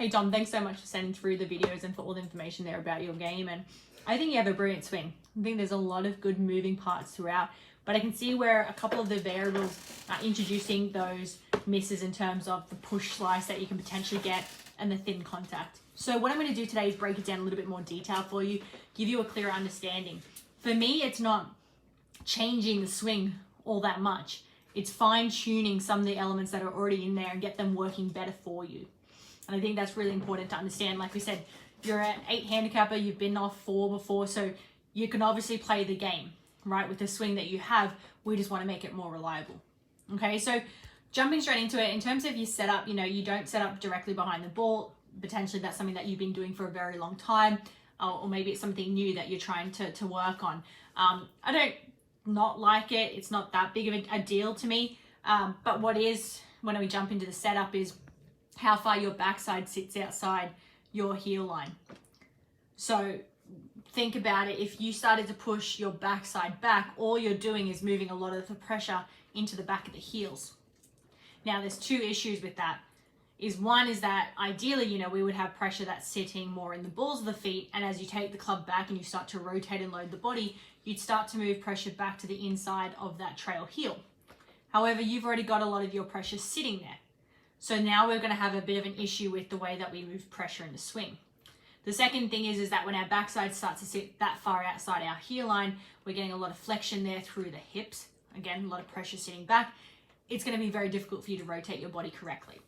Hey Tom, thanks so much for sending through the videos and for all the information there about your game. And I think you have a brilliant swing. I think there's a lot of good moving parts throughout, but I can see where a couple of the variables are introducing those misses in terms of the push slice that you can potentially get and the thin contact. So what I'm going to do today is break it down a little bit more detail for you, give you a clearer understanding. For me, it's not changing the swing all that much. It's fine tuning some of the elements that are already in there and get them working better for you. And I think that's really important to understand. Like we said, you're an 8 handicapper, you've been off 4 before, so you can obviously play the game, right? With the swing that you have, we just want to make it more reliable. Okay, so jumping straight into it, in terms of your setup, you don't set up directly behind the ball. Potentially that's something that you've been doing for a very long time, or maybe it's something new that you're trying to work on. I don't not like it. It's not that big of a deal to me. But what is, when we jump into the setup, is how far your backside sits outside your heel line. So think about it. If you started to push your backside back, all you're doing is moving a lot of the pressure into the back of the heels. Now there's 2 issues with that. One is that ideally, we would have pressure that's sitting more in the balls of the feet, and as you take the club back and you start to rotate and load the body, you'd start to move pressure back to the inside of that trail heel. However, you've already got a lot of your pressure sitting there. So now we're going to have a bit of an issue with the way that we move pressure in the swing. The second thing is that when our backside starts to sit that far outside our heel line, we're getting a lot of flexion there through the hips. Again, a lot of pressure sitting back. It's going to be very difficult for you to rotate your body correctly.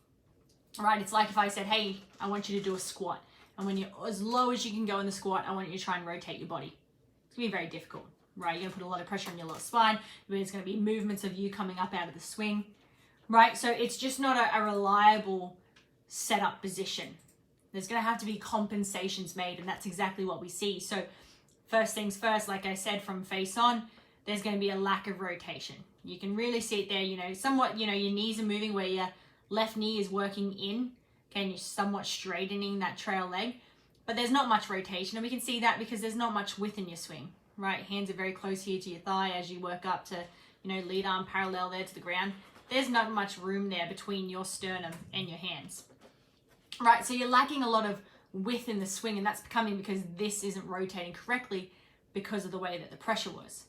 All right, it's like if I said, hey, I want you to do a squat. And when you're as low as you can go in the squat, I want you to try and rotate your body. It's going to be very difficult, right? You're going to put a lot of pressure on your lower spine. There's going to be movements of you coming up out of the swing. Right, so it's just not a reliable setup position. There's going to have to be compensations made, and that's exactly what we see. So first things first, like I said, from face on, there's going to be a lack of rotation. You can really see it there, somewhat, your knees are moving where your left knee is working in, okay, and you're somewhat straightening that trail leg, but there's not much rotation, and we can see that because there's not much width in your swing, right? Hands are very close here to your thigh as you work up to, lead arm parallel there to the ground. There's not much room there between your sternum and your hands. Right, so you're lacking a lot of width in the swing, and that's coming because this isn't rotating correctly because of the way that the pressure was.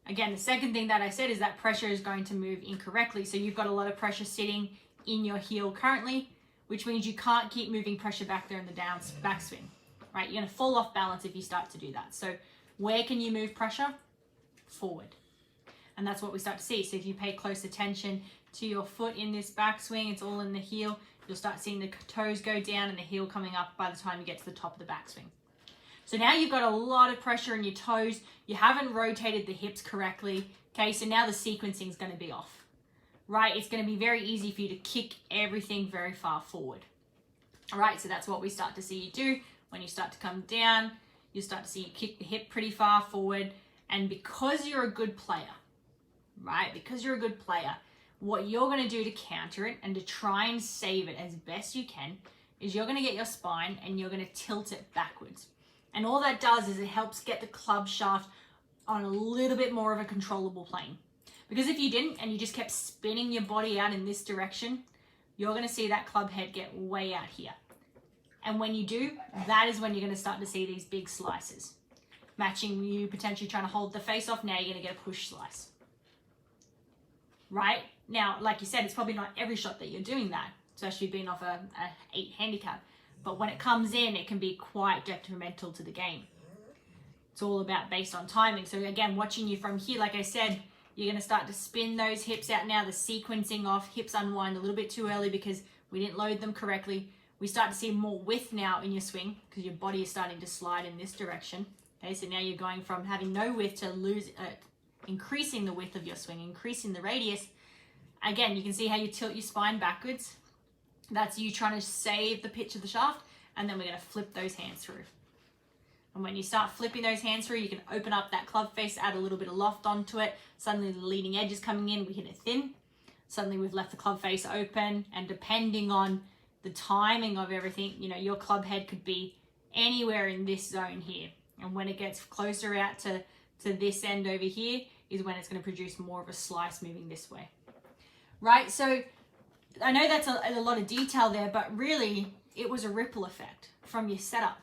Again, the second thing that I said is that pressure is going to move incorrectly. So you've got a lot of pressure sitting in your heel currently, which means you can't keep moving pressure back there in the backswing, right? You're going to fall off balance if you start to do that. So where can you move pressure? Forward. And that's what we start to see. So if you pay close attention to your foot in this backswing, it's all in the heel. You'll start seeing the toes go down and the heel coming up by the time you get to the top of the backswing. So now you've got a lot of pressure in your toes. You haven't rotated the hips correctly. Okay, so now the sequencing is going to be off, right? It's going to be very easy for you to kick everything very far forward. All right, so that's what we start to see you do. When you start to come down, you start to see you kick the hip pretty far forward. And because you're a good player, right? Because you're a good player, what you're going to do to counter it and to try and save it as best you can is you're going to get your spine and you're going to tilt it backwards. And all that does is it helps get the club shaft on a little bit more of a controllable plane. Because if you didn't and you just kept spinning your body out in this direction, you're going to see that club head get way out here. And when you do, that is when you're going to start to see these big slices. Matching you potentially trying to hold the face off, now you're going to get a push slice. Right? Now, like you said, it's probably not every shot that you're doing that, especially being off a 8 handicap. But when it comes in, it can be quite detrimental to the game. It's all about based on timing. So again, watching you from here, like I said, you're going to start to spin those hips out now, the sequencing off, hips unwind a little bit too early because we didn't load them correctly. We start to see more width now in your swing because your body is starting to slide in this direction. Okay, so now you're going from having no width to increasing the width of your swing, increasing the radius. Again, you can see how you tilt your spine backwards. That's you trying to save the pitch of the shaft, and then we're going to flip those hands through. And when you start flipping those hands through, you can open up that club face, add a little bit of loft onto it. Suddenly the leading edge is coming in, we hit it thin. Suddenly we've left the club face open, and depending on the timing of everything, your club head could be anywhere in this zone here. And when it gets closer out to this end over here is when it's going to produce more of a slice moving this way. Right, so I know that's a lot of detail there, but really it was a ripple effect from your setup.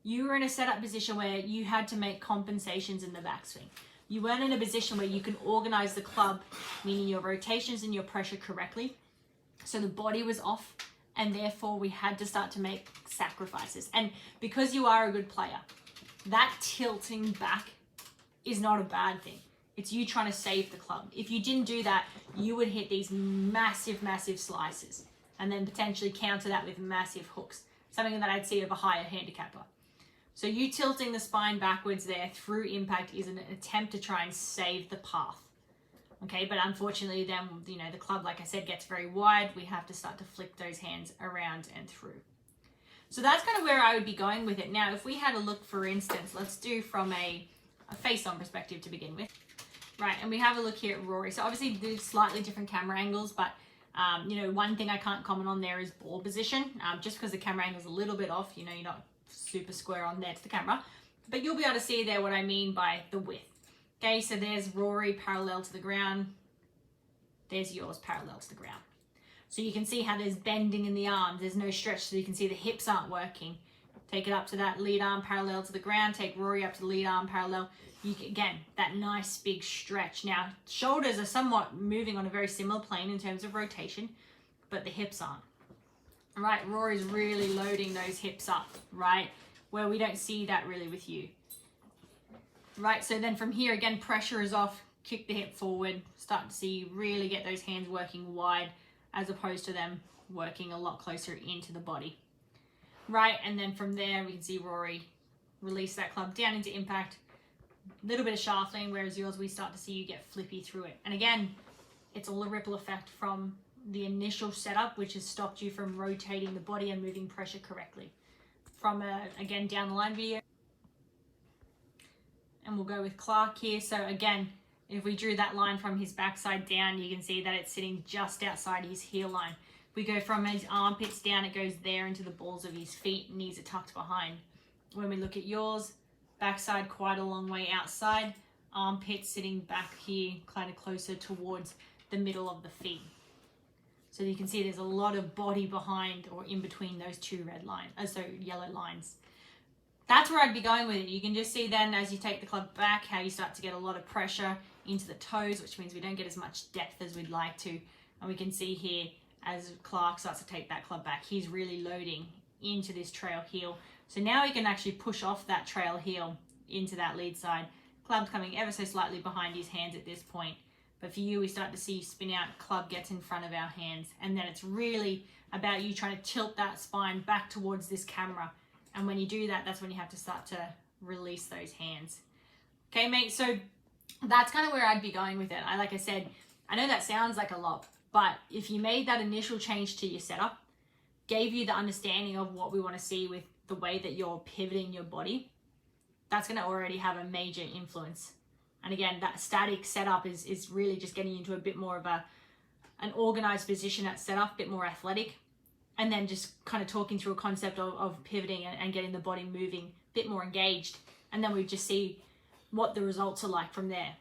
You were in a setup position where you had to make compensations in the backswing. You weren't in a position where you can organize the club, meaning your rotations and your pressure correctly. So the body was off, and therefore we had to start to make sacrifices. And because you are a good player, that tilting back is not a bad thing. It's you trying to save the club. If you didn't do that, you would hit these massive, massive slices and then potentially counter that with massive hooks, something that I'd see of a higher handicapper. So you tilting the spine backwards there through impact is an attempt to try and save the path. Okay, but unfortunately then, you know, the club, like I said, gets very wide. We have to start to flick those hands around and through. So that's kind of where I would be going with it. Now, if we had a look, for instance, let's do from a face-on perspective to begin with. Right, and we have a look here at Rory. So obviously there's slightly different camera angles, but you know, one thing I can't comment on there is ball position. Just because the camera angle is a little bit off, you know, you're not super square on there to the camera, but you'll be able to see there what I mean by the width. Okay, so there's Rory parallel to the ground. There's yours parallel to the ground. So you can see how there's bending in the arms. There's no stretch, so you can see the hips aren't working. Take it up to that lead arm parallel to the ground. Take Rory up to the lead arm parallel. You get, again, that nice big stretch. Now, shoulders are somewhat moving on a very similar plane in terms of rotation, but the hips aren't. Right, Rory's really loading those hips up, right? Where we don't see that really with you. Right, so then from here, again, pressure is off. Kick the hip forward. Start to see you really get those hands working wide as opposed to them working a lot closer into the body. Right, and then from there, we can see Rory release that club down into impact. A little bit of shafting, whereas yours, we start to see you get flippy through it. And again, it's all a ripple effect from the initial setup, which has stopped you from rotating the body and moving pressure correctly. From a, again, down the line video. And we'll go with Clark here. So again, if we drew that line from his backside down, you can see that it's sitting just outside his heel line. If we go from his armpits down, it goes there into the balls of his feet, knees are tucked behind. When we look at yours, backside quite a long way outside, armpits sitting back here, kind of closer towards the middle of the feet. So you can see there's a lot of body behind or in between those two yellow lines. That's where I'd be going with it. You can just see then as you take the club back, how you start to get a lot of pressure into the toes, which means we don't get as much depth as we'd like to. And we can see here, as Clark starts to take that club back, he's really loading into this trail heel. So now he can actually push off that trail heel into that lead side. Club's coming ever so slightly behind his hands at this point. But for you, we start to see spin out, club gets in front of our hands. And then it's really about you trying to tilt that spine back towards this camera. And when you do that, that's when you have to start to release those hands. Okay, mate, so that's kind of where I'd be going with it. Like I said, I know that sounds like a lot, but if you made that initial change to your setup, gave you the understanding of what we want to see with the way that you're pivoting your body, that's going to already have a major influence. And again, that static setup is really just getting you into a bit more of an organized position at setup, a bit more athletic. And then just kind of talking through a concept of pivoting and getting the body moving, a bit more engaged. And then we just see what the results are like from there.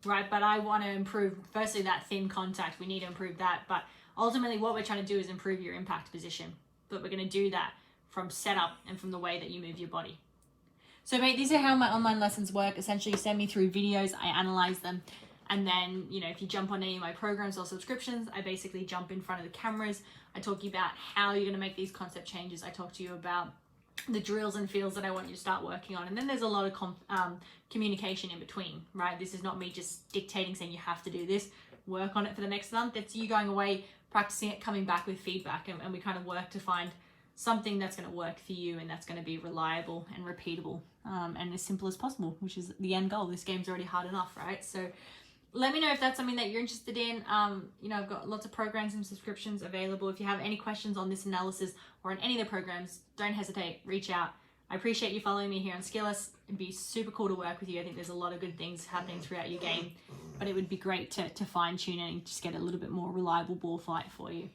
Right, but I want to improve, firstly, that thin contact. We need to improve that. But ultimately, what we're trying to do is improve your impact position. But we're going to do that from setup and from the way that you move your body. So, mate, these are how my online lessons work. Essentially, you send me through videos, I analyze them. And then, you know, if you jump on any of my programs or subscriptions, I basically jump in front of the cameras. I talk to you about how you're going to make these concept changes. I talk to you about the drills and feels that I want you to start working on. And then there's a lot of communication in between, right? This is not me just dictating, saying you have to do this, work on it for the next month. It's you going away, practicing it, coming back with feedback. And we kind of work to find something that's going to work for you and that's going to be reliable and repeatable and as simple as possible, which is the end goal. This game's already hard enough, right? So let me know if that's something that you're interested in. You know, I've got lots of programs and subscriptions available. If you have any questions on this analysis or on any of the programs, don't hesitate, reach out. I appreciate you following me here on Skillset. It'd be super cool to work with you. I think there's a lot of good things happening throughout your game, but it would be great to fine tune it and just get a little bit more reliable ball flight for you.